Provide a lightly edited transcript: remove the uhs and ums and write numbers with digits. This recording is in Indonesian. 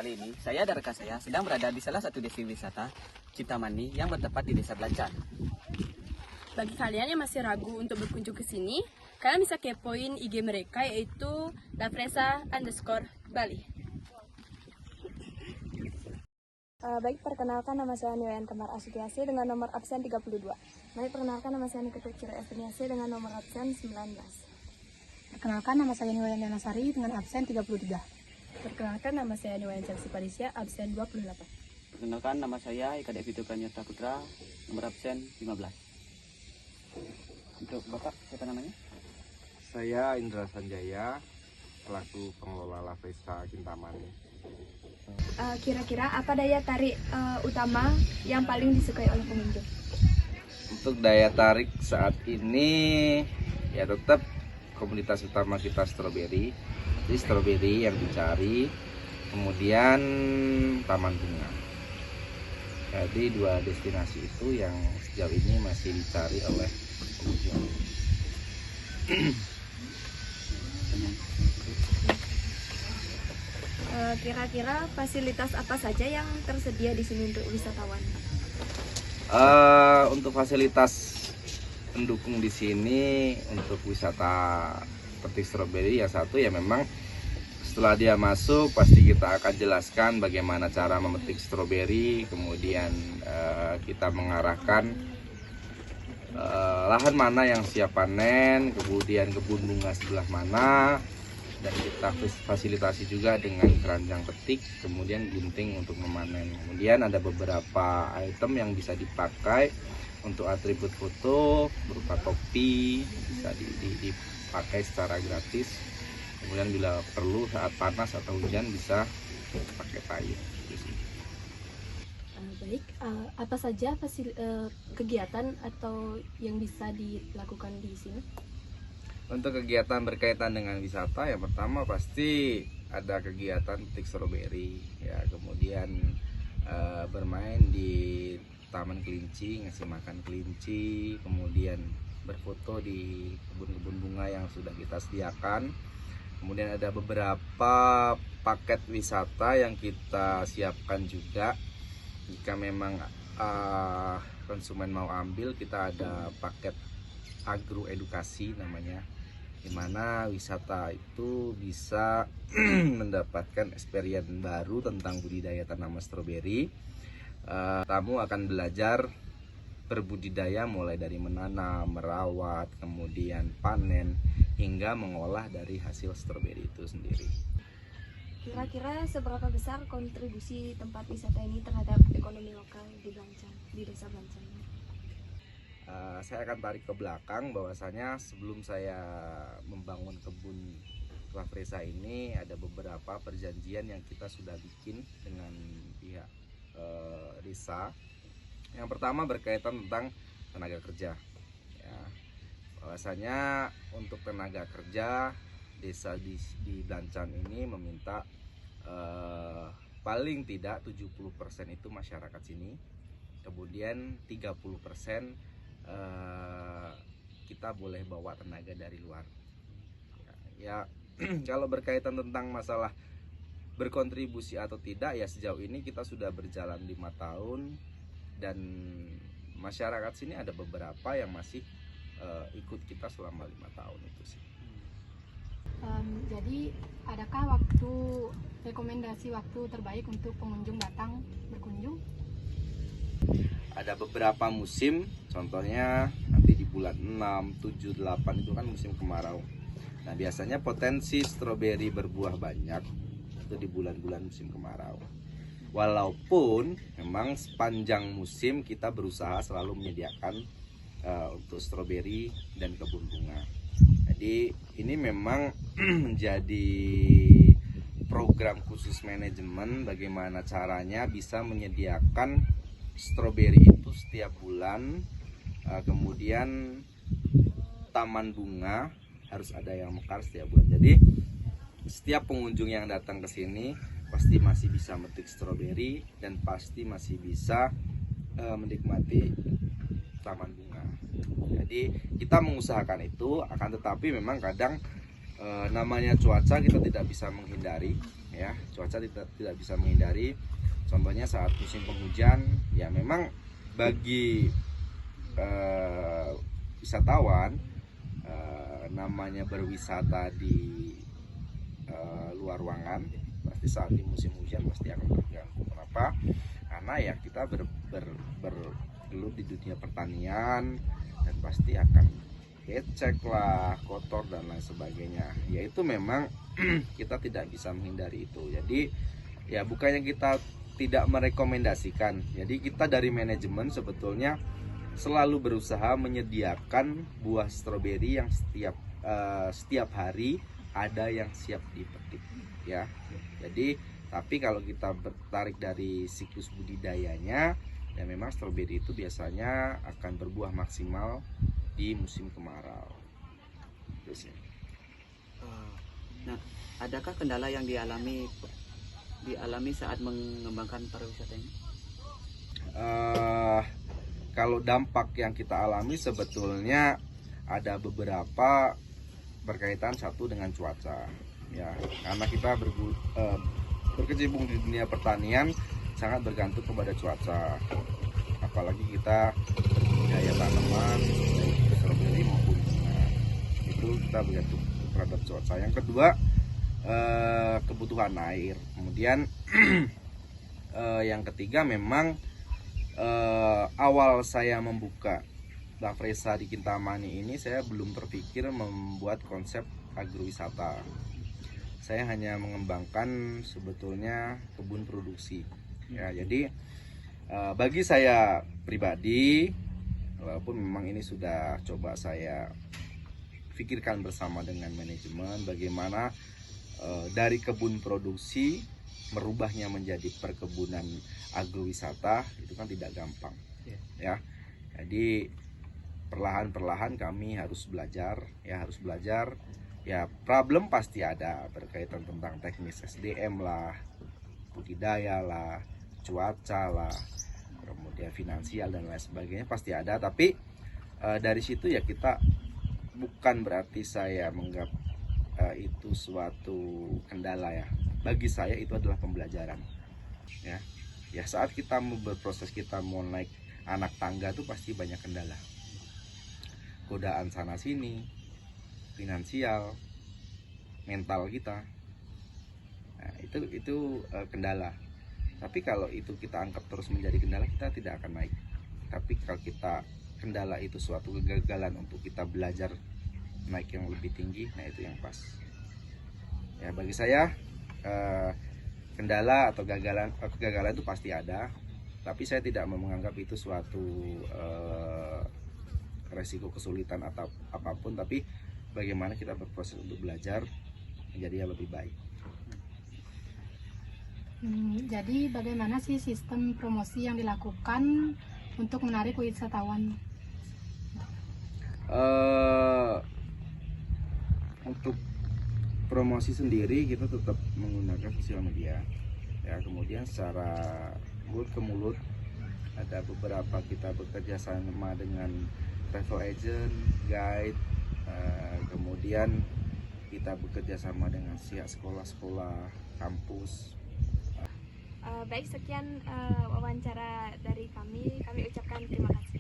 Kali ini saya dan rekan saya sedang berada di salah satu destinasi wisata Cintamani yang bertempat di Desa Blancan. Bagi kalian yang masih ragu untuk berkunjung ke sini, kalian bisa kepoin IG mereka yaitu @lafresa_Bali. Baik, perkenalkan nama saya Niwayan Kemar Asudiasi dengan nomor absen 32. Baik, perkenalkan nama saya Nikita Cira Estiniasi dengan nomor absen 19. Perkenalkan nama saya Niwayan Yanasari dengan absen 33. Perkenalkan nama saya Niwayan Chelsea Parisya, absen 28. Perkenalkan nama saya Eka Devito Pranyata Putra, nomor absen 15. Untuk Bapak, siapa namanya? Saya Indra Sanjaya, selaku pengelola Lafresa Cintamani. Kira-kira apa daya tarik utama yang paling disukai oleh pengunjung? Untuk daya tarik saat ini ya tetap komunitas utama kita stroberi. Jadi stroberi yang dicari, kemudian taman bunga. Jadi dua destinasi itu yang sejauh ini masih dicari oleh pengunjung. Kira-kira fasilitas apa saja yang tersedia di sini untuk wisatawan? Untuk fasilitas pendukung di sini untuk wisata petik stroberi, yang satu ya memang setelah dia masuk pasti kita akan jelaskan bagaimana cara memetik stroberi, kemudian kita mengarahkan lahan mana yang siap panen, kemudian kebun bunga sebelah mana, dan kita fasilitasi juga dengan keranjang petik, kemudian gunting untuk memanen. Kemudian ada beberapa item yang bisa dipakai untuk atribut foto berupa topi, bisa dipakai secara gratis. Kemudian bila perlu saat panas atau hujan bisa pakai payung. Baik, apa saja kegiatan atau yang bisa dilakukan di sini? Untuk kegiatan berkaitan dengan wisata, yang pertama pasti ada kegiatan petik stroberi, ya, kemudian bermain di taman kelinci, ngasih makan kelinci, kemudian berfoto di kebun-kebun bunga yang sudah kita sediakan. Kemudian ada beberapa paket wisata yang kita siapkan juga. Jika memang konsumen mau ambil, kita ada paket agroedukasi namanya, dimana wisata itu bisa mendapatkan experience baru tentang budidaya tanaman stroberi. Tamu akan belajar berbudidaya mulai dari menanam, merawat, kemudian panen, hingga mengolah dari hasil stroberi itu sendiri. Kira-kira seberapa besar kontribusi tempat wisata ini terhadap ekonomi lokal di Blancan, di Desa Blancan? Saya akan tarik ke belakang bahwasanya sebelum saya membangun kebun Lafresa ini ada beberapa perjanjian yang kita sudah bikin dengan pihak desa. Yang pertama berkaitan tentang tenaga kerja, ya, bahwasanya untuk tenaga kerja desa di Blancan ini meminta paling tidak 70% itu masyarakat sini, kemudian 30% kita boleh bawa tenaga dari luar. Ya, kalau berkaitan tentang masalah berkontribusi atau tidak, ya sejauh ini kita sudah berjalan 5 tahun dan masyarakat sini ada beberapa yang masih ikut kita selama 5 tahun itu sih. Jadi adakah rekomendasi waktu terbaik untuk pengunjung datang berkunjung? Ada beberapa musim, contohnya nanti di bulan 6, 7, 8 itu kan musim kemarau. Nah, biasanya potensi stroberi berbuah banyak itu di bulan-bulan musim kemarau. Walaupun memang sepanjang musim kita berusaha selalu menyediakan untuk stroberi dan kebun bunga. Jadi ini memang menjadi program khusus manajemen bagaimana caranya bisa menyediakan stroberi itu setiap bulan. Kemudian taman bunga harus ada yang mekar setiap bulan. Jadi setiap pengunjung yang datang ke sini pasti masih bisa metik stroberi dan pasti masih bisa menikmati taman bunga. Jadi kita mengusahakan itu, akan tetapi memang kadang namanya cuaca kita tidak bisa menghindari. ya, cuaca tidak bisa menghindari. Contohnya saat musim penghujan, ya memang bagi wisatawan namanya berwisata di luar ruangan, pasti saat di musim hujan pasti akan terganggu. Kenapa? Karena ya kita bergelut di dunia pertanian dan pasti akan becek lah, kotor dan lain sebagainya. Ya itu memang kita tidak bisa menghindari itu. Jadi ya bukannya kita tidak merekomendasikan. Jadi kita dari manajemen sebetulnya selalu berusaha menyediakan buah stroberi yang setiap hari ada yang siap dipetik, ya. Jadi tapi kalau kita bertarik dari siklus budidayanya, ya memang stroberi itu biasanya akan berbuah maksimal di musim kemarau. Terus ya. Nah, adakah kendala yang dialami saat mengembangkan pariwisata ini? Kalau dampak yang kita alami sebetulnya ada beberapa berkaitan, satu dengan cuaca, ya, karena kita berkecimpung di dunia pertanian sangat bergantung kepada cuaca, apalagi kita berbudidaya tanaman baik stroberi maupun bunga, itu kita bergantung terhadap cuaca. Yang kedua, kebutuhan air. Kemudian yang ketiga memang awal saya membuka La Fresa di Kintamani ini, saya belum terpikir membuat konsep agrowisata. Saya hanya mengembangkan sebetulnya kebun produksi. Ya, jadi bagi saya pribadi, walaupun memang ini sudah coba saya pikirkan bersama dengan manajemen bagaimana dari kebun produksi merubahnya menjadi perkebunan agrowisata, itu kan tidak gampang, ya. Jadi perlahan-perlahan kami harus belajar, ya problem pasti ada berkaitan tentang teknis SDM lah, budidaya lah, cuaca lah, kemudian finansial dan lain sebagainya pasti ada. Tapi dari situ ya kita bukan berarti saya menganggap itu suatu kendala, ya. Bagi saya itu adalah pembelajaran, ya saat kita mau berproses, kita mau naik anak tangga itu pasti banyak kendala, godaan sana sini, finansial, mental kita. Nah, itu kendala. Tapi kalau itu kita anggap terus menjadi kendala, kita tidak akan naik. Tapi kalau kita kendala itu suatu kegagalan untuk kita belajar naik yang lebih tinggi, nah itu yang pas. Ya bagi saya kendala atau kegagalan itu pasti ada. Tapi saya tidak menganggap itu suatu resiko kesulitan atau apapun, tapi bagaimana kita berproses untuk belajar menjadi lebih baik. Jadi bagaimana sih sistem promosi yang dilakukan untuk menarik wisatawan? Untuk promosi sendiri kita tetap menggunakan sosial media, ya. Kemudian secara mulut ke mulut ada beberapa kita bekerja sama dengan travel agent, guide, kemudian kita bekerja sama dengan pihak sekolah-sekolah, kampus. Baik, sekian wawancara dari kami ucapkan terima kasih.